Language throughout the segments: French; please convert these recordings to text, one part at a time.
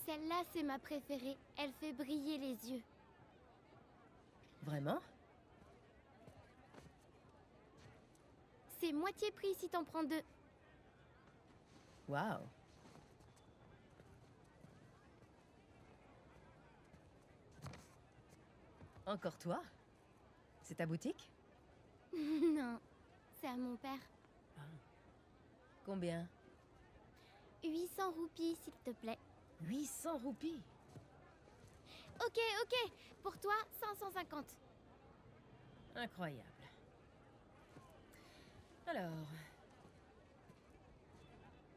Celle-là, c'est ma préférée. Elle fait briller les yeux. Vraiment? C'est moitié prix si t'en prends 2. Waouh. Encore toi? C'est ta boutique? Non, c'est à mon père. Combien? 800 roupies, s'il te plaît. 800 roupies. Ok, pour toi, 550. Incroyable. Alors...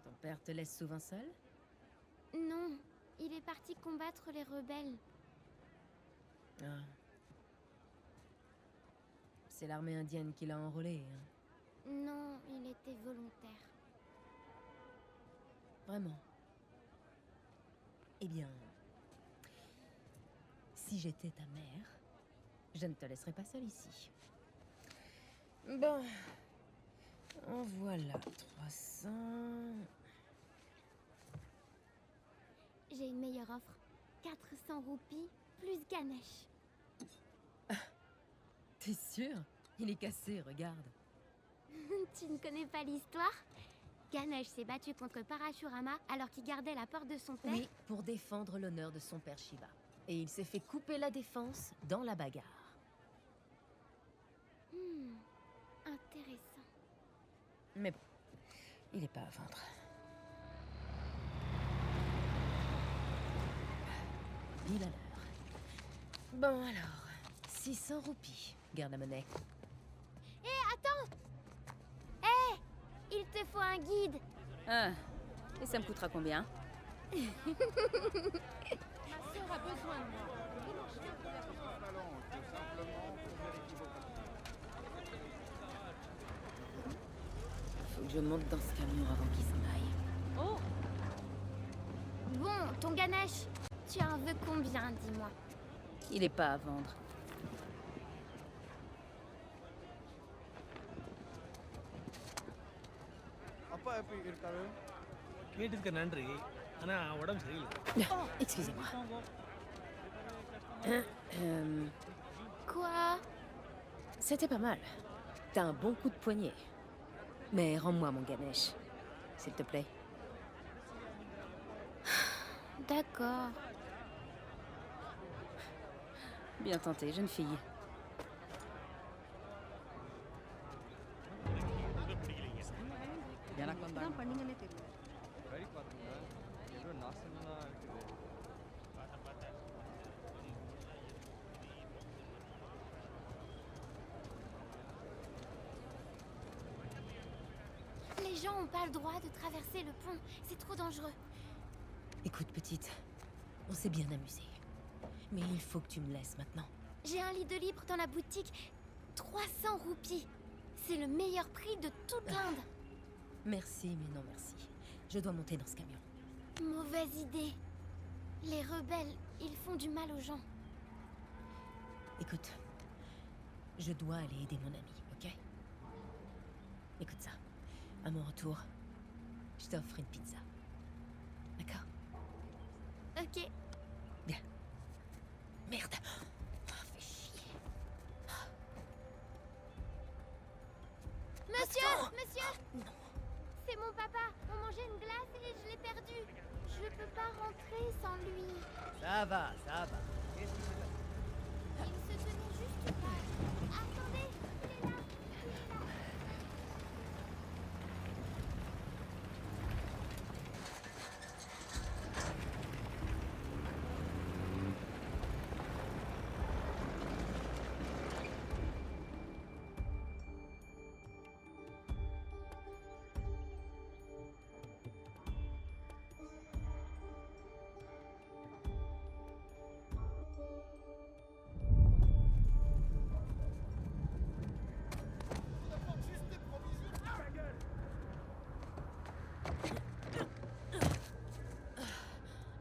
Ton père te laisse souvent seul? Non, il est parti combattre les rebelles. Ah. C'est l'armée indienne qui l'a enrôlé, hein? Non, il était volontaire. Vraiment? Eh bien... Si j'étais ta mère, je ne te laisserais pas seule ici. Bon... En voilà, 300... J'ai une meilleure offre. 400 roupies, plus Ganesh. T'es sûr? Il est cassé, regarde. Tu ne connais pas l'histoire? Ganesh s'est battu contre Parashurama alors qu'il gardait la porte de son père. Oui, pour défendre l'honneur de son père Shiva. Et il s'est fait couper la défense dans la bagarre. Intéressant. Mais bon, il est pas à vendre. Il a l'heure. Bon alors, 600 roupies. Garde la monnaie. Attends! Hé! Il te faut un guide! Ah, et ça me coûtera combien? Ma sœur a besoin de moi. Faut que je monte dans ce camion avant qu'il s'en aille. Oh! Bon, ton Ganesh, tu en veux combien, dis-moi? Il est pas à vendre. கேட்டதுக்கு நன்றி ஆனா உடம்பு சரியில்லை. Excusez-moi. Quoi? C'était pas mal. T'as un bon coup de poignet. Mais rends-moi mon Ganesh, s'il te plaît. D'accord. Bien tenté, jeune fille. Les gens ont pas le droit de traverser le pont. C'est trop dangereux. Écoute, petite, on s'est bien amusé. Mais il faut que tu me laisses maintenant. J'ai un lit de libre dans la boutique. 300 roupies. C'est le meilleur prix de toute l'Inde. Merci, mais non merci. Je dois monter dans ce camion. Mauvaise idée. Les rebelles, ils font du mal aux gens. Écoute, je dois aller aider mon ami, ok? Écoute ça. À mon retour, je t'offre une pizza. D'accord? Ok. Bien. Merde. Oh, fais chier. Monsieur! Non. C'est mon papa. On mangeait une glace et je l'ai perdu. Je peux pas rentrer sans lui. Ça va, ça va. Il se tenait juste là. Attendez, il est là.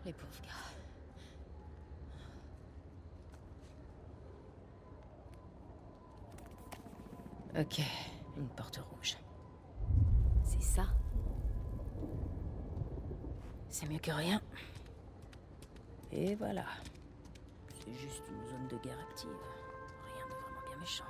Les pauvres gars. Ok, une porte rouge. C'est ça? C'est mieux que rien. Et voilà. C'est juste une zone de guerre active. Rien de vraiment bien méchant.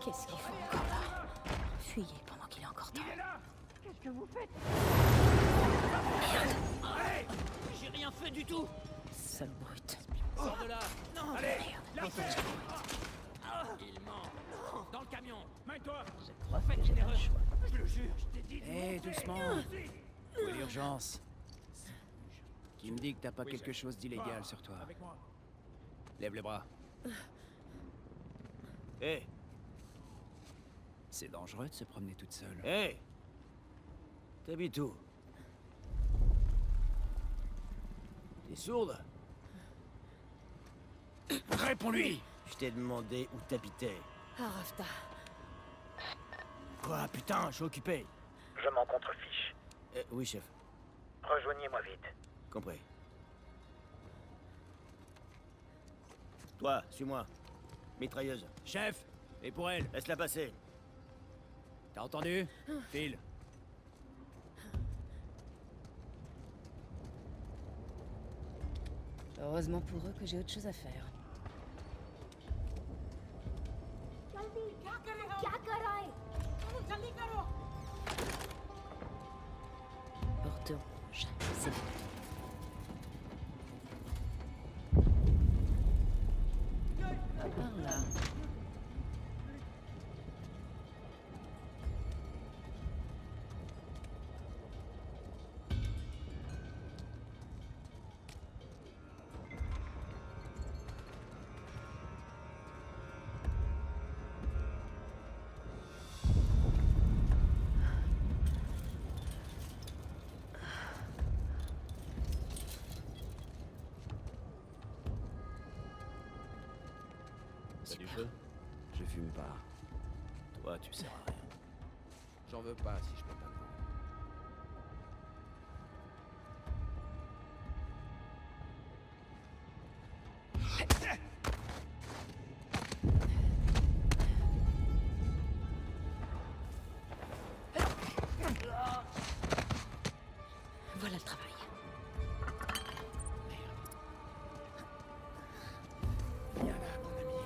Qu'est-ce qu'il faut encore là? Fuyez pendant qu'il est encore temps. Qu'est-ce que vous faites? Allez! J'ai rien fait du tout! Sale brute. Sors de là! Non! Allez! Lâchez. Il ment! Dans le camion! Mets-toi! Je crois que j'ai un choix. Je le jure, je t'ai dit de Hé, monter. doucement. Où est l'urgence? Qui me dit que t'as pas quelque chose d'illégal sur toi? Avec moi. Lève les bras. Hé! C'est dangereux de se promener toute seule. Hé! T'habites où? T'es sourde? Réponds-lui! Je t'ai demandé où t'habitais. Ah, Rafta. Quoi, putain, je suis occupé. Je m'en contrefiche. Oui, chef. Rejoignez-moi vite. Compris. Toi, suis-moi. Mitrailleuse. Chef! Et pour elle? Laisse-la passer. T'as entendu? File. Heureusement pour eux que j'ai autre chose à faire. Porte rouge, c'est bon. Par là. T'as du feu? Je fume pas. Toi, tu sers à rien. J'en veux pas si je peux pas te vendre. Voilà le travail. Viens là, mon ami.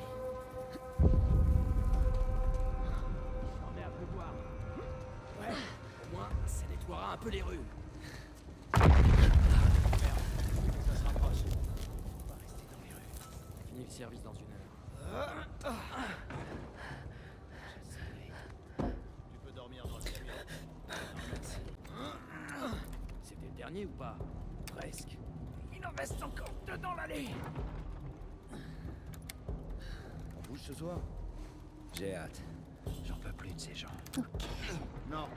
J'en ai à pleuvoir. Ouais, au moins, ça nettoiera un peu les rues. Ça se rapproche. On va rester dans les rues. Fini le service dans 1 heure. Tu peux dormir dans le camion. C'était le dernier ou pas? Presque. Il en reste encore 2 dans l'allée. On bouge ce soir? J'ai hâte. J'en peux plus de ces gens. Non,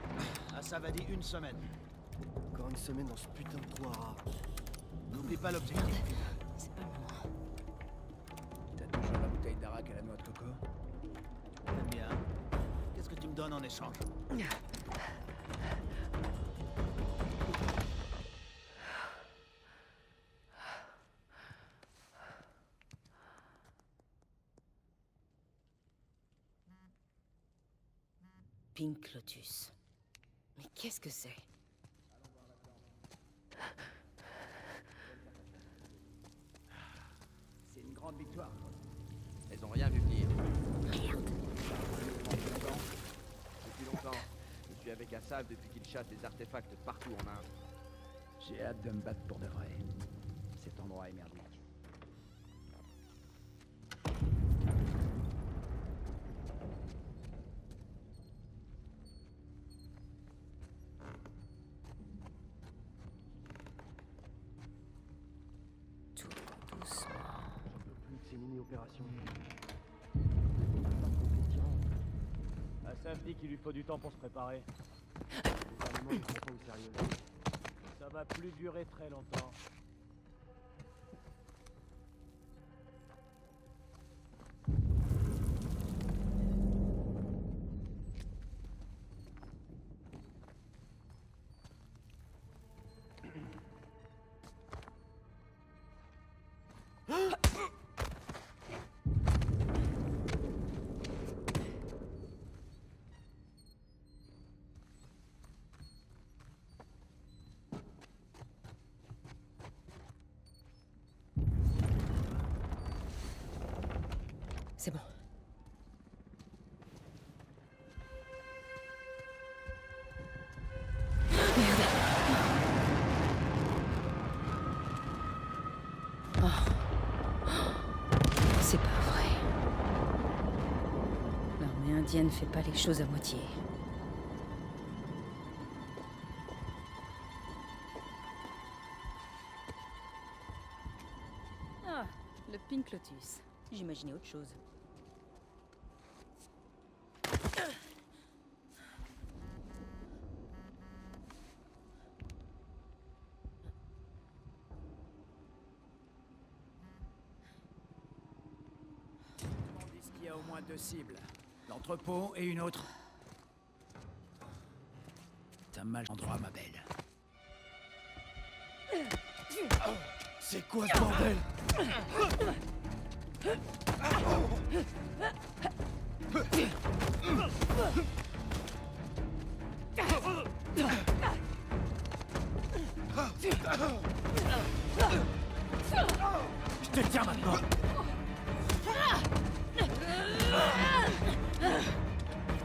à Savadi, 1 semaine. Encore 1 semaine dans ce putain de trou à rats. N'oublie pas l'objectif. C'est pas moi. T'as toujours la bouteille d'arak à la noix de coco? T'aimes bien. Qu'est-ce que tu me donnes en échange? Pink Lotus. Mais qu'est-ce que c'est? C'est une grande victoire. Elles ont rien vu venir. Depuis longtemps. Je suis avec Assaf depuis qu'il chasse des artefacts partout en Inde. J'ai hâte de me battre pour de vrai. Cet endroit est merdique. Tout doucement. Plus de ces mini-opérations. Assaf dit qu'il lui faut du temps pour se préparer. Le gouvernement ne prend pas au sérieux. Ça va plus durer très longtemps. C'est bon. C'est pas vrai. L'armée indienne fait pas les choses à moitié. Ah, le Pink Lotus. J'imaginais autre chose. On dit qu'il y a au moins 2 cibles. L'entrepôt et une autre. T'as mal endroit, ma belle. C'est quoi ce bordel? Je te tiens maintenant.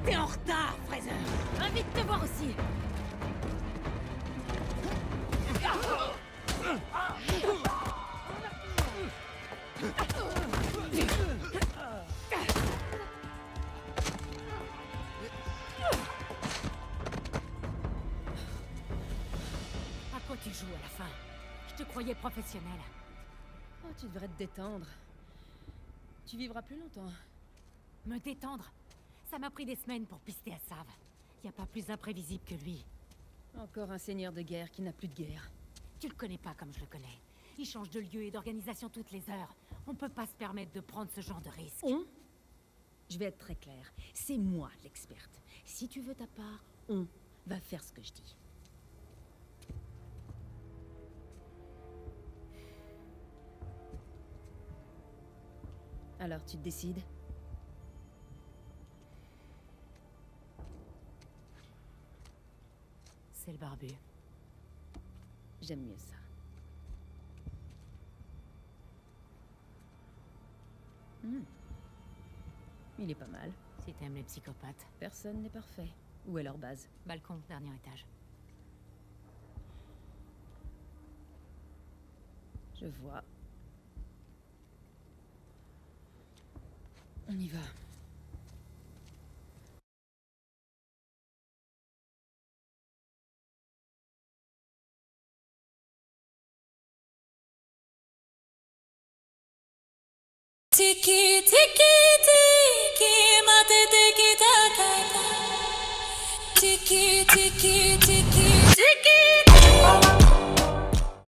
T'es en retard, Fraser. Envie de te voir aussi. À quoi tu joues à la fin? Je te croyais professionnel. Oh, tu devrais te détendre. Tu vivras plus longtemps. Me détendre? Ça m'a pris des semaines pour pister à Sav. Y a pas plus imprévisible que lui. Encore un seigneur de guerre qui n'a plus de guerre. Tu le connais pas comme je le connais. Il change de lieu et d'organisation toutes les heures. On peut pas se permettre de prendre ce genre de risque. Je vais être très claire. C'est moi l'experte. Si tu veux ta part, on va faire ce que je dis. Alors, tu te décides? C'est le barbu. J'aime mieux ça. Il est pas mal. Si t'aimes les psychopathes. Personne n'est parfait. Où est leur base? Balcon, dernier étage. Je vois. On y va. Tiki, tiki.